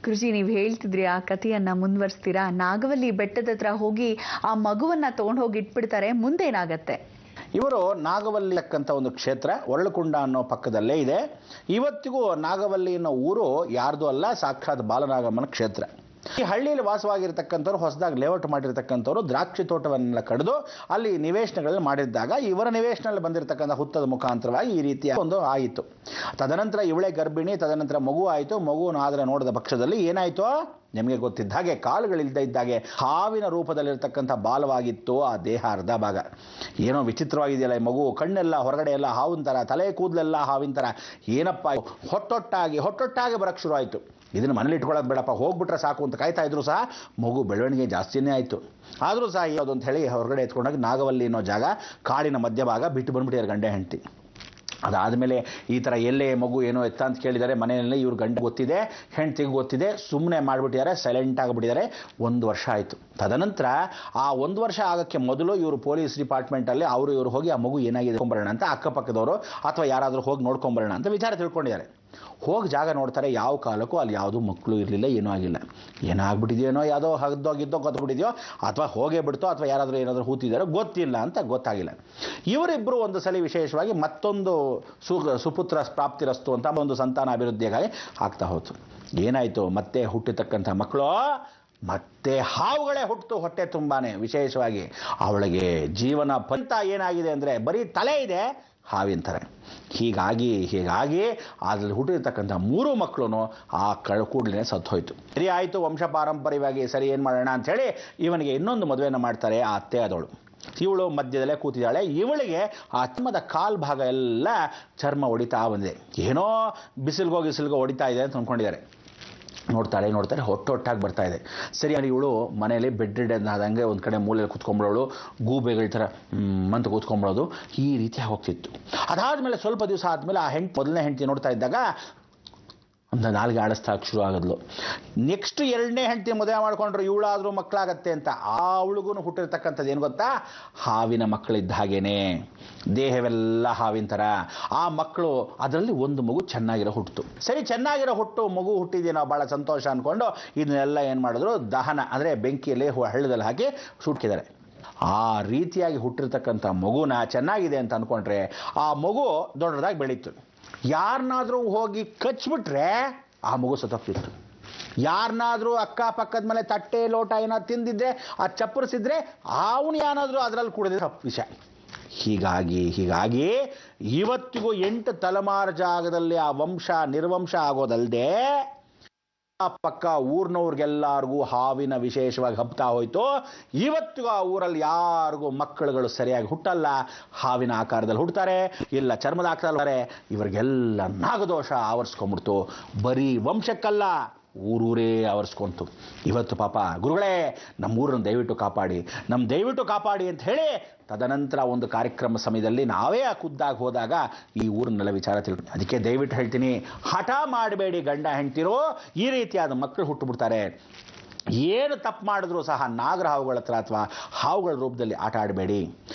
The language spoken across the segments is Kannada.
ಗುರುಜಿ, ನೀವು ಹೇಳ್ತಿದ್ರಿ ಆ ಕಥೆಯನ್ನ ಮುಂದುವರಿಸ್ತೀರಾ? ನಾಗವಲ್ಲಿ ಬೆಟ್ಟದ ಹತ್ರ ಹೋಗಿ ಆ ಮಗುವನ್ನ ತಗೊಂಡು ಹೋಗಿ ಇಟ್ಬಿಡ್ತಾರೆ, ಮುಂದೇನಾಗತ್ತೆ? ಇವರು ನಾಗವಲ್ಲಿ ತಕ್ಕಂಥ ಒಂದು ಕ್ಷೇತ್ರ ಒರಳುಕುಂಡ ಅನ್ನೋ ಪಕ್ಕದಲ್ಲೇ ಇದೆ. ಇವತ್ತಿಗೂ ನಾಗವಲ್ಲಿ ಅನ್ನೋ ಊರು ಯಾರ್ದು ಅಲ್ಲ, ಸಾಕ್ಷಾತ್ ಬಾಲನಾಗಮ್ಮನ ಕ್ಷೇತ್ರ. ಈ ಹಳ್ಳಿಯಲ್ಲಿ ವಾಸವಾಗಿರ್ತಕ್ಕಂಥವ್ರು ಹೊಸದಾಗಿ ಲೇಔಟ್ ಮಾಡಿರ್ತಕ್ಕಂಥವ್ರು ದ್ರಾಕ್ಷಿ ತೋಟವನ್ನೆಲ್ಲ ಕಡಿದು ಅಲ್ಲಿ ನಿವೇಶನಗಳಲ್ಲಿ ಮಾಡಿದ್ದಾಗ ಇವರ ನಿವೇಶನಲ್ಲಿ ಬಂದಿರತಕ್ಕಂಥ ಹುತ್ತದ ಮುಖಾಂತರವಾಗಿ ಈ ರೀತಿಯ ಒಂದು ಆಯಿತು. ತದನಂತರ ಇವಳೇ ಗರ್ಭಿಣಿ, ತದನಂತರ ಮಗು ಆಯಿತು. ಮಗುವನ್ನಾದರೆ ನೋಡಿದ ಪಕ್ಷದಲ್ಲಿ ಏನಾಯಿತು ನಿಮಗೆ ಗೊತ್ತಿದ್ದ ಹಾಗೆ, ಕಾಲುಗಳಿಲ್ಲದೆ ಇದ್ದಾಗೆ ಹಾವಿನ ರೂಪದಲ್ಲಿರ್ತಕ್ಕಂಥ ಬಾಲವಾಗಿತ್ತು. ಆ ದೇಹ ಅರ್ಧ ಭಾಗ ಏನೋ ವಿಚಿತ್ರವಾಗಿದೆಯಲ್ಲ ಈ ಮಗು, ಕಣ್ಣೆಲ್ಲ ಹೊರಗಡೆ ಎಲ್ಲ ಹಾವಿನ ಥರ, ತಲೆ ಕೂದಲೆಲ್ಲ ಹಾವಿನ ಥರ, ಏನಪ್ಪ ಹೊಟ್ಟೊಟ್ಟಾಗಿ ಬರೋಕ್ಕೆ ಶುರು ಆಯಿತು. ಇದನ್ನು ಮನೇಲಿ ಇಟ್ಕೊಳ್ಳೋದು ಬೇಡಪ್ಪ, ಹೋಗ್ಬಿಟ್ರೆ ಸಾಕು ಅಂತ ಕಾಯ್ತಾ ಇದ್ರು ಸಹ ಮಗು ಬೆಳವಣಿಗೆ ಜಾಸ್ತಿನೇ ಆಯಿತು. ಆದರೂ ಸಹ ಯಾವುದು ಅಂತ ಹೇಳಿ ಹೊರಗಡೆ ಎತ್ಕೊಂಡಾಗ ನಾಗವಲ್ಲಿ ಅನ್ನೋ ಜಾಗ ಕಾಡಿನ ಮಧ್ಯಭಾಗ ಬಿಟ್ಟು ಬಂದ್ಬಿಟ್ಟಿದ್ದಾರೆ ಗಂಡ ಹೆಂಡತಿ. ಅದಾದಮೇಲೆ ಈ ಥರ ಎಲ್ಲೇ ಮಗು ಏನೋ ಎತ್ತ ಅಂತ ಕೇಳಿದ್ದಾರೆ ಮನೆಯಲ್ಲಿ. ಇವ್ರ ಗಂಡ ಗೊತ್ತಿದೆ, ಹೆಂಡತಿಗೆ ಗೊತ್ತಿದೆ, ಸುಮ್ಮನೆ ಮಾಡಿಬಿಟ್ಟಿದ್ದಾರೆ, ಸೈಲೆಂಟ್ ಆಗಿಬಿಟ್ಟಿದ್ದಾರೆ. 1 ವರ್ಷ ಆಯಿತು. ತದನಂತರ ಆ 1 ವರ್ಷ ಆಗೋಕ್ಕೆ ಮೊದಲು ಇವರು ಪೊಲೀಸ್ ಡಿಪಾರ್ಟ್ಮೆಂಟಲ್ಲಿ ಇವರು ಹೋಗಿ ಆ ಮಗು ಏನಾಗಿದೆ ನೋಡ್ಕೊಂಬರೋಣ ಅಂತ ಅಕ್ಕಪಕ್ಕದವರು ಅಥವಾ ಯಾರಾದರೂ ಹೋಗಿ ನೋಡ್ಕೊಂಬರೋಣ ಅಂತ ವಿಚಾರ ತಿಳ್ಕೊಂಡಿದ್ದಾರೆ. ಹೋಗಿ ಜಾಗ ನೋಡ್ತಾರೆ, ಯಾವ ಕಾಲಕ್ಕೂ ಅಲ್ಲಿ ಯಾವುದೂ ಮಕ್ಕಳು ಇರಲಿಲ್ಲ, ಏನೂ ಆಗಿಲ್ಲ. ಏನಾಗ್ಬಿಟ್ಟಿದೆಯೋ, ಯಾವುದೋ ಹಗ್ದೋಗಿದ್ದೋ ಗೊತ್ತಾಗ್ಬಿಟ್ಟಿದೆಯೋ, ಅಥವಾ ಹೋಗೇ ಬಿಡ್ತೋ, ಅಥವಾ ಏನಾದರೂ ಹೂತಿದ್ದಾರೋ ಗೊತ್ತಿಲ್ಲ ಅಂತ ಗೊತ್ತಾಗಿಲ್ಲ. ಇವರಿಬ್ಬರು ಒಂದು ಸಲ ವಿಶೇಷವಾಗಿ ಮತ್ತೊಂದು ಸುಪುತ್ರ ಪ್ರಾಪ್ತಿರಸ್ತು ಅಂತ ಒಂದು ಸಂತಾನ ಅಭಿವೃದ್ಧಿಯಾಗಿ ಆಗ್ತಾ ಹೋಯ್ತು. ಏನಾಯಿತು, ಮತ್ತೆ ಹುಟ್ಟಿರ್ತಕ್ಕಂಥ ಮಕ್ಕಳು ಮತ್ತೆ ಹಾವುಗಳೇ ಹುಟ್ಟಿತು ಹೊಟ್ಟೆ ತುಂಬಾನೇ. ವಿಶೇಷವಾಗಿ ಅವಳಿಗೆ ಜೀವನ ಪಂತ ಏನಾಗಿದೆ ಅಂದರೆ ಬರೀ ತಲೆ ಇದೆ, ಹಾವಿನ ಥರ. ಹೀಗಾಗಿ ಅದರಲ್ಲಿ ಹುಟ್ಟಿರ್ತಕ್ಕಂಥ 3 ಮಕ್ಕಳು ಆ ಕೂಡಲೇ ಸತ್ತೋಯ್ತು. ಸರಿ ಆಯಿತು, ವಂಶ ಪಾರಂಪರ್ಯವಾಗಿ ಸರಿ ಏನು ಮಾಡೋಣ ಅಂಥೇಳಿ ಇವನಿಗೆ ಇನ್ನೊಂದು ಮದುವೆಯನ್ನು ಮಾಡ್ತಾರೆ. ಆ ಅತ್ತೆ ಆದವಳು, ಇವಳು ಮಧ್ಯದಲ್ಲೇ ಕೂತಿದ್ದಾಳೆ. ಇವಳಿಗೆ ಆ ಚರ್ಮದ ಕಾಲು ಭಾಗ ಎಲ್ಲ ಚರ್ಮ ಹೊಡಿತಾ ಬಂದಿದೆ. ಏನೋ ಬಿಸಿಲ್ಗೋ ಹೊಡಿತಾ ಇದೆ ಅಂತ ಅಂದ್ಕೊಂಡಿದ್ದಾರೆ. ನೋಡ್ತಾರೆ ಹೊಟ್ಟೊಟ್ಟಾಗಿ ಬರ್ತಾ ಇದೆ. ಸರಿಯಾಗಿ ಇವಳು ಮನೆಯಲ್ಲಿ ಬೆಡ್ ರಿಡ್ ಆದಂಗೆ ಒಂದು ಕಡೆ ಮೂಲೆಯಲ್ಲಿ ಕೂತ್ಕೊಂಡ್ಬಿಡೋಳು, ಗೂಬೆಗಳ ಥರ ಮಂತ್ ಕೂತ್ಕೊಂಡ್ಬಿಡೋದು, ಈ ರೀತಿ ಹೋಗ್ತಿತ್ತು. ಅದಾದಮೇಲೆ ಸ್ವಲ್ಪ ದಿವಸ ಆದಮೇಲೆ ಆ ಮೊದಲನೇ ಹೆಂಡತಿ ನೋಡ್ತಾ ಇದ್ದಾಗ ಒಂದು ನಾಲ್ಗೆ ಆಡಿಸ್ತಾಗ ಶುರು ಆಗಿದ್ಲು. ನೆಕ್ಸ್ಟ್ 2ನೇ ಹೆಂಡತಿ ಮದುವೆ ಮಾಡ್ಕೊಂಡ್ರು, ಇವಳಾದರೂ ಮಕ್ಕಳಾಗತ್ತೆ ಅಂತ. ಅವಳಿಗೂ ಹುಟ್ಟಿರ್ತಕ್ಕಂಥದ್ದು ಏನು ಗೊತ್ತಾ, ಹಾವಿನ ಮಕ್ಕಳಿದ್ದ ಹಾಗೇನೆ, ದೇಹವೆಲ್ಲ ಹಾವಿನ ಥರ. ಆ ಮಕ್ಕಳು ಅದರಲ್ಲಿ ಒಂದು ಮಗು ಚೆನ್ನಾಗಿರೋ ಹುಟ್ಟಿತು. ಸರಿ, ಚೆನ್ನಾಗಿರೋ ಮಗು ಹುಟ್ಟಿದೆ, ನಾವು ಭಾಳ ಸಂತೋಷ ಅಂದ್ಕೊಂಡು ಇದನ್ನೆಲ್ಲ ಏನು ಮಾಡಿದ್ರು, ದಹನ ಅಂದರೆ ಬೆಂಕಿಯಲ್ಲಿ ಹಳ್ಳದಲ್ಲಿ ಹಾಕಿ ಸುಟ್ಟಿದ್ದಾರೆ. ಆ ರೀತಿಯಾಗಿ ಹುಟ್ಟಿರ್ತಕ್ಕಂಥ ಮಗುನ ಚೆನ್ನಾಗಿದೆ ಅಂತ ಅಂದ್ಕೊಂಡ್ರೆ ಆ ಮಗು ದೊಡ್ಡದಾಗಿ ಬೆಳೀತು. ಯಾರನ್ನಾದರೂ ಹೋಗಿ ಕಚ್ಬಿಟ್ರೆ ಆ ಮಗು ಸತ್ತೋಗ್ತಿತ್ತು. ಯಾರನ್ನಾದರೂ ಅಕ್ಕಪಕ್ಕದ ಮೇಲೆ ತಟ್ಟೆ ಲೋಟ ಏನಾದ್ರು ತಿಂದಿದ್ರೆ ಆ ಚಪ್ಪರಿಸಿದ್ರೆ ಅವನು ಏನಾದರೂ ಅದರಲ್ಲಿ ಕುಡಿದ್ರೆ ವಿಷ. ಹೀಗಾಗಿ ಇವತ್ತಿಗೂ 8 ತಲೆಮಾರು ಜಾಗದಲ್ಲಿ ಆ ವಂಶ ನಿರ್ವಂಶ ಆಗೋದಲ್ಲದೆ ಪಕ್ಕ ಊರಿನವ್ರಿಗೆಲ್ಲರಿಗೂ ಹಾವಿನ ವಿಶೇಷವಾಗಿ ಹಬ್ತಾ ಹೋಯ್ತು. ಇವತ್ತಿಗೂ ಆ ಊರಲ್ಲಿ ಯಾರಿಗೂ ಮಕ್ಕಳುಗಳು ಸರಿಯಾಗಿ ಹುಟ್ಟಲ್ಲ, ಹಾವಿನ ಆಕಾರದಲ್ಲಿ ಹುಡ್ತಾರೆ, ಇಲ್ಲ ಚರ್ಮದ ಆಕಾರದಲ್ಲಿ. ಇವರಿಗೆಲ್ಲ ನಾಗದೋಷ ಆವರಿಸ್ಕೊಂಡ್ಬಿಡ್ತು. ಬರೀ ವಂಶಕ್ಕಲ್ಲ, ಊರೂರೇ ಆವರಿಸ್ಕೊಂತು. ಇವತ್ತು ಪಾಪ ಗುರುಗಳೇ ನಮ್ಮೂರನ್ನು ದಯವಿಟ್ಟು ಕಾಪಾಡಿ ಅಂತ ಹೇಳಿ ತದನಂತರ ಒಂದು ಕಾರ್ಯಕ್ರಮ ಸಮಯದಲ್ಲಿ ನಾವೇ ಆ ಖುದ್ದಾಗಿ ಹೋದಾಗ ಈ ಊರನ್ನೆಲ್ಲ ವಿಚಾರ ತಿಳ್ಕೊಂಡು, ಅದಕ್ಕೆ ದಯವಿಟ್ಟು ಹೇಳ್ತೀನಿ, ಹಠ ಮಾಡಬೇಡಿ ಗಂಡ ಹೆಂಡ್ತಿರೋ, ಈ ರೀತಿಯಾದ ಮಕ್ಕಳು ಹುಟ್ಟುಬಿಡ್ತಾರೆ. ಏನು ತಪ್ಪು ಮಾಡಿದ್ರೂ ಸಹ ನಾಗರ ಹಾವುಗಳ ಹತ್ರ ಅಥವಾ ಹಾವುಗಳ ರೂಪದಲ್ಲಿ ಆಟ ಆಡಬೇಡಿ.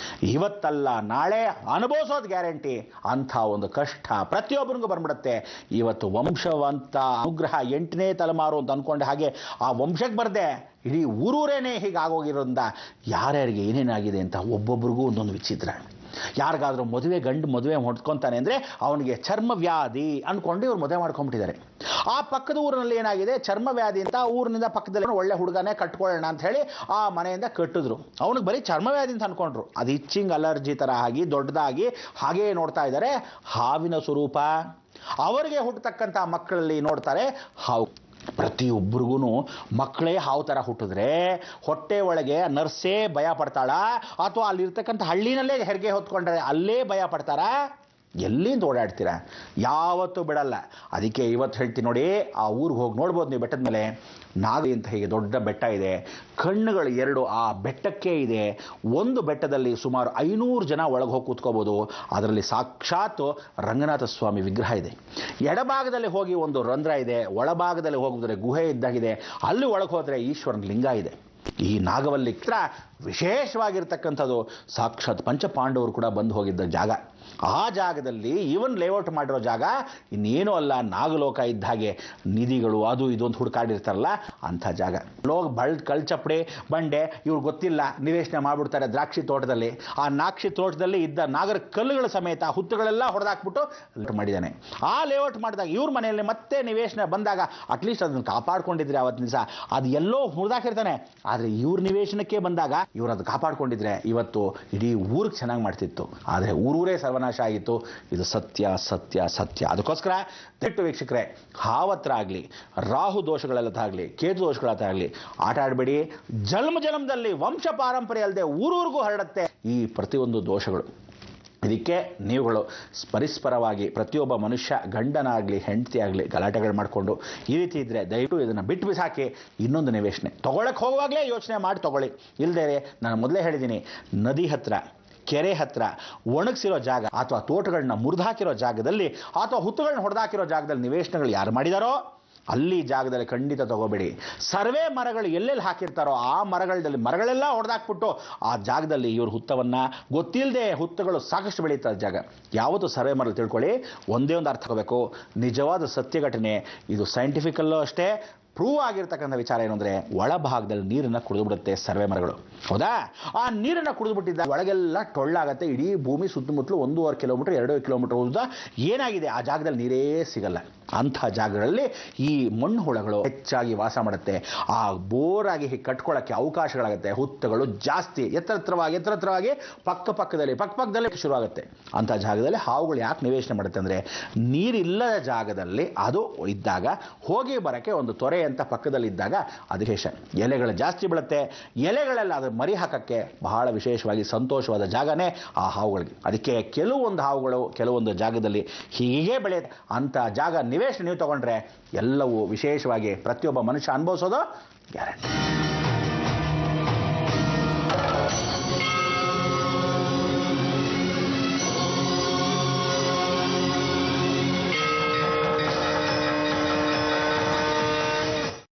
ಇವತ್ತಲ್ಲ ನಾಳೆ ಅನುಭವಿಸೋದು ಗ್ಯಾರಂಟಿ. ಅಂಥ ಒಂದು ಕಷ್ಟ ಪ್ರತಿಯೊಬ್ಬರಿಗೂ ಬಂದ್ಬಿಡುತ್ತೆ. ಇವತ್ತು ವಂಶವಂತ ಅನುಗ್ರಹ 8ನೇ ತಲೆಮಾರು ಅಂತ ಅಂದ್ಕೊಂಡೆ ಹಾಗೆ ಆ ವಂಶಕ್ಕೆ ಬರದೆ ಇಡೀ ಊರೂರೇನೆ ಹೀಗಾಗೋಗಿರೋದ್ರಿಂದ ಯಾರ್ಯಾರಿಗೆ ಏನೇನಾಗಿದೆ ಅಂತ ಒಬ್ಬೊಬ್ರಿಗೂ ಒಂದೊಂದು ವಿಚಿತ್ರ. ಯಾರಿಗಾದ್ರೂ ಗಂಡು ಮದುವೆ ಹೊಡ್ಕೊತಾನೆ ಅಂದರೆ ಅವನಿಗೆ ಚರ್ಮ ವ್ಯಾಧಿ ಅಂದ್ಕೊಂಡು ಇವ್ರು ಮದುವೆ ಮಾಡ್ಕೊಂಡ್ಬಿಟ್ಟಿದ್ದಾರೆ. ಆ ಪಕ್ಕದ ಊರಿನಲ್ಲಿ ಏನಾಗಿದೆ, ಚರ್ಮ ವ್ಯಾಧಿ ಅಂತ ಊರಿನಿಂದ ಪಕ್ಕದಲ್ಲಿ ಒಳ್ಳೆ ಹುಡುಗನೇ ಕಟ್ಕೊಳ್ಳೋಣ ಅಂತ ಹೇಳಿ ಆ ಮನೆಯಿಂದ ಕಟ್ಟಿದ್ರು. ಅವನಿಗೆ ಬರೀ ಚರ್ಮ ವ್ಯಾಧಿ ಅಂತ ಅಂದ್ಕೊಂಡ್ರು. ಅದು ಇಚ್ಚಿಂಗ್ ಅಲರ್ಜಿ ಥರ ಆಗಿ ದೊಡ್ಡದಾಗಿ ಹಾಗೇ ನೋಡ್ತಾ ಇದ್ದಾರೆ. ಹಾವಿನ ಸ್ವರೂಪ. ಅವರಿಗೆ ಹುಟ್ಟತಕ್ಕಂಥ ಮಕ್ಕಳಲ್ಲಿ ನೋಡ್ತಾರೆ ಹಾವು. ಪ್ರತಿಯೊಬ್ಬರಿಗೂ ಮಕ್ಕಳೇ ಹಾವು ಥರ ಹುಟ್ಟಿದ್ರೆ ಹೊಟ್ಟೆ ಒಳಗೆ ನರ್ಸೇ ಭಯ ಪಡ್ತಾಳ, ಅಥವಾ ಅಲ್ಲಿರ್ತಕ್ಕಂಥ ಹಳ್ಳಿನಲ್ಲೇ ಹೆರಿಗೆ ಹೊತ್ಕೊಂಡ್ರೆ ಅಲ್ಲೇ ಭಯ ಪಡ್ತಾರಾ? ಎಲ್ಲಿಂದ ಓಡಾಡ್ತೀರಾ? ಯಾವತ್ತೂ ಬಿಡಲ್ಲ. ಅದಕ್ಕೆ ಇವತ್ತು ಹೇಳ್ತೀನಿ ನೋಡಿ, ಆ ಊರಿಗೆ ಹೋಗಿ ನೋಡ್ಬೋದು ನೀವು. ಬೆಟ್ಟದ ಮೇಲೆ ನಾಗಲಿ ಅಂತ ಹೀಗೆ ದೊಡ್ಡ ಬೆಟ್ಟ ಇದೆ, ಕಣ್ಣುಗಳು 2 ಆ ಬೆಟ್ಟಕ್ಕೆ ಇದೆ. ಒಂದು ಬೆಟ್ಟದಲ್ಲಿ ಸುಮಾರು 500 ಜನ ಒಳಗೆ ಹೋಗಿ ಕೂತ್ಕೋಬೋದು. ಅದರಲ್ಲಿ ಸಾಕ್ಷಾತ್ ರಂಗನಾಥ ಸ್ವಾಮಿ ವಿಗ್ರಹ ಇದೆ. ಎಡಭಾಗದಲ್ಲಿ ಹೋಗಿ ಒಂದು ರಂಧ್ರ ಇದೆ, ಒಳಭಾಗದಲ್ಲಿ ಹೋಗಿದ್ರೆ ಗುಹೆ ಇದ್ದಾಗಿದೆ. ಅಲ್ಲಿ ಒಳಗೆ ಹೋದರೆ ಈಶ್ವರನ ಲಿಂಗ ಇದೆ. ಈ ನಾಗವಲ್ಲಿ ವಿಶೇಷವಾಗಿರ್ತಕ್ಕಂಥದ್ದು ಸಾಕ್ಷಾತ್ ಪಂಚಪಾಂಡವರು ಕೂಡ ಬಂದು ಹೋಗಿದ್ದ ಜಾಗ. ಆ ಜಾಗದಲ್ಲಿ ಇವನ್ ಲೇಔಟ್ ಮಾಡಿರೋ ಜಾಗ ಇನ್ನೇನೂ ಅಲ್ಲ, ನಾಗಲೋಕ ಇದ್ದ ಹಾಗೆ. ನಿಧಿಗಳು ಅದು ಇದು ಅಂತ ಹುಡುಕಾಡಿರ್ತಾರಲ್ಲ ಅಂಥ ಜಾಗ. ಕಳ್ಚಪ್ಪಡಿ ಬಂಡೆ ಇವ್ರು ಗೊತ್ತಿಲ್ಲ, ನಿವೇಶನ ಮಾಡ್ಬಿಡ್ತಾರೆ ದ್ರಾಕ್ಷಿ ತೋಟದಲ್ಲಿ. ಆ ದ್ರಾಕ್ಷಿ ತೋಟದಲ್ಲಿ ಇದ್ದ ನಾಗರ ಕಲ್ಲುಗಳ ಸಮೇತ ಹುತ್ತುಗಳೆಲ್ಲ ಹೊಡೆದಾಕ್ಬಿಟ್ಟು ಮಾಡಿದ್ದಾನೆ. ಆ ಲೇಔಟ್ ಮಾಡಿದಾಗ ಇವ್ರ ಮನೆಯಲ್ಲಿ ಮತ್ತೆ ನಿವೇಶನ ಬಂದಾಗ ಅಟ್ಲೀಸ್ಟ್ ಅದನ್ನು ಕಾಪಾಡ್ಕೊಂಡಿದ್ರೆ ಅವತ್ತಿನ ದಿವಸ ಅದು ಎಲ್ಲೋ ಹುರಿದಾಕಿರ್ತಾನೆ, ಆದರೆ ಇವ್ರ ನಿವೇಶನಕ್ಕೆ ಬಂದಾಗ ಇವ್ರು ಅದು ಕಾಪಾಡ್ಕೊಂಡಿದ್ರೆ ಇವತ್ತು ಇಡೀ ಊರಿಗೆ ಚೆನ್ನಾಗಿ ಮಾಡ್ತಿತ್ತು. ಆದರೆ ಊರೂರೇ ಸರ್ವನಾಶ ಆಗಿತ್ತು. ಇದು ಸತ್ಯ ಸತ್ಯ ಸತ್ಯ. ಅದಕ್ಕೋಸ್ಕರ ದಯವಿಟ್ಟು ವೀಕ್ಷಕರೇ, ಹಾವತ್ರ ಆಗಲಿ, ರಾಹು ದೋಷಗಳೆಲ್ಲದಾಗಲಿ, ಕೇತು ದೋಷಗಳಾಗಲಿ ಆಟ ಆಡಬೇಡಿ. ಜನ್ಮದಲ್ಲಿ ವಂಶ ಪಾರಂಪರ್ಯ ಅಲ್ಲದೆ ಊರೂರಿಗೂ ಹರಡುತ್ತೆ ಈ ಪ್ರತಿಯೊಂದು ದೋಷಗಳು. ಇದಕ್ಕೆ ನೀವುಗಳು ಪರಸ್ಪರವಾಗಿ ಪ್ರತಿಯೊಬ್ಬ ಮನುಷ್ಯ ಗಂಡನಾಗಲಿ ಹೆಂಡತಿ ಆಗಲಿ ಗಲಾಟೆಗಳು ಮಾಡಿಕೊಂಡು ಈ ರೀತಿ ಇದ್ದರೆ ದಯವಿಟ್ಟು ಇದನ್ನು ಬಿಟ್ಟು ಬಿಸಾಕಿ ಇನ್ನೊಂದು ನಿವೇಶನೆ ತೊಗೊಳಕ್ಕೆ ಹೋಗುವಾಗಲೇ ಯೋಚನೆ ಮಾಡಿ ತೊಗೊಳ್ಳಿ. ಇಲ್ಲದೇ ನಾನು ಮೊದಲೇ ಹೇಳಿದ್ದೀನಿ, ನದಿ ಹತ್ರ, ಕೆರೆ ಹತ್ರ, ಒಣಗಿಸಿರೋ ಜಾಗ ಅಥವಾ ತೋಟಗಳನ್ನ ಮುರಿದಾಕಿರೋ ಜಾಗದಲ್ಲಿ ಅಥವಾ ಹುತ್ತುಗಳನ್ನ ಹೊಡೆದಾಕಿರೋ ಜಾಗದಲ್ಲಿ ನಿವೇಶನಗಳು ಯಾರು ಮಾಡಿದಾರೋ ಅಲ್ಲಿ ಜಾಗದಲ್ಲಿ ಖಂಡಿತ ತಗೋಬೇಡಿ. ಸರ್ವೆ ಮರಗಳು ಎಲ್ಲೆಲ್ಲಿ ಹಾಕಿರ್ತಾರೋ ಆ ಮರಗಳೆಲ್ಲ ಹೊಡೆದಾಕ್ಬಿಟ್ಟು ಆ ಜಾಗದಲ್ಲಿ ಇವ್ರ ಹುತ್ತವನ್ನು ಗೊತ್ತಿಲ್ಲದೆ ಹುತ್ತಗಳು ಸಾಕಷ್ಟು ಬೆಳೀತಾರೆ ಜಾಗ. ಯಾವತ್ತೂ ಸರ್ವೆ ಮರ ತಿಳ್ಕೊಳ್ಳಿ, ಒಂದೇ ಒಂದು ಅರ್ಥ ತಗೋಬೇಕು, ನಿಜವಾದ ಸತ್ಯ ಘಟನೆ ಇದು. ಸೈಂಟಿಫಿಕಲ್ಲೂ ಅಷ್ಟೇ ಪ್ರೂವ್ ಆಗಿರ್ತಕ್ಕಂಥ ವಿಚಾರ ಏನು ಅಂದರೆ, ಒಳಭಾಗದಲ್ಲಿ ನೀರನ್ನು ಕುಡಿದು ಬಿಡುತ್ತೆ ಸರ್ವೆ ಮರಗಳು. ಹೌದಾ? ಆ ನೀರನ್ನು ಕುಡಿದು ಬಿಟ್ಟಿದ್ದ ಒಳಗೆಲ್ಲ ಟೊಳ್ಳಾಗತ್ತೆ. ಇಡೀ ಭೂಮಿ ಸುತ್ತಮುತ್ತಲು 1.5 ಕಿಲೋಮೀಟರ್ 2 ಕಿಲೋಮೀಟರ್ ಉದ್ದ ಏನಾಗಿದೆ ಆ ಜಾಗದಲ್ಲಿ ನೀರೇ ಸಿಗಲ್ಲ. ಅಂಥ ಜಾಗಗಳಲ್ಲಿ ಈ ಮಣ್ಣು ಹುಳಗಳು ಹೆಚ್ಚಾಗಿ ವಾಸ ಮಾಡುತ್ತೆ. ಆ ಬೋರಾಗಿ ಕಟ್ಕೊಳ್ಳೋಕ್ಕೆ ಅವಕಾಶಗಳಾಗುತ್ತೆ. ಹುತ್ತಗಳು ಜಾಸ್ತಿ ಎತ್ತರವಾಗಿ ಪಕ್ಕದಲ್ಲಿ ಶುರುವಾಗುತ್ತೆ. ಅಂಥ ಜಾಗದಲ್ಲಿ ಹಾವುಗಳು ಯಾಕೆ ನಿವೇಶನ ಮಾಡುತ್ತೆ ಅಂದರೆ, ನೀರಿಲ್ಲದ ಜಾಗದಲ್ಲಿ ಅದು ಇದ್ದಾಗ ಹೋಗಿ ಬರೋಕ್ಕೆ ಒಂದು ತೊರೆ ಅಂತ ಪಕ್ಕದಲ್ಲಿ ಇದ್ದಾಗ ಅದು ವಿಶೇಷ. ಎಲೆಗಳು ಜಾಸ್ತಿ ಬೀಳುತ್ತೆ. ಎಲೆಗಳೆಲ್ಲ ಅದು ಮರಿ ಹಾಕಕ್ಕೆ ಬಹಳ ವಿಶೇಷವಾಗಿ ಸಂತೋಷವಾದ ಜಾಗನೇ ಆ ಹಾವುಗಳಿಗೆ. ಅದಕ್ಕೆ ಕೆಲವೊಂದು ಹಾವುಗಳು ಕೆಲವೊಂದು ಜಾಗದಲ್ಲಿ ಹೀಗೆ ಬೆಳೆಯುತ್ತೆ. ಅಂಥ ಜಾಗ ನಿವೇಶನ ನೀವು ತಗೊಂಡ್ರೆ ಎಲ್ಲವೂ ವಿಶೇಷವಾಗಿ ಪ್ರತಿಯೊಬ್ಬ ಮನುಷ್ಯ ಅನುಭವಿಸೋದು ಗ್ಯಾರಂಟಿ.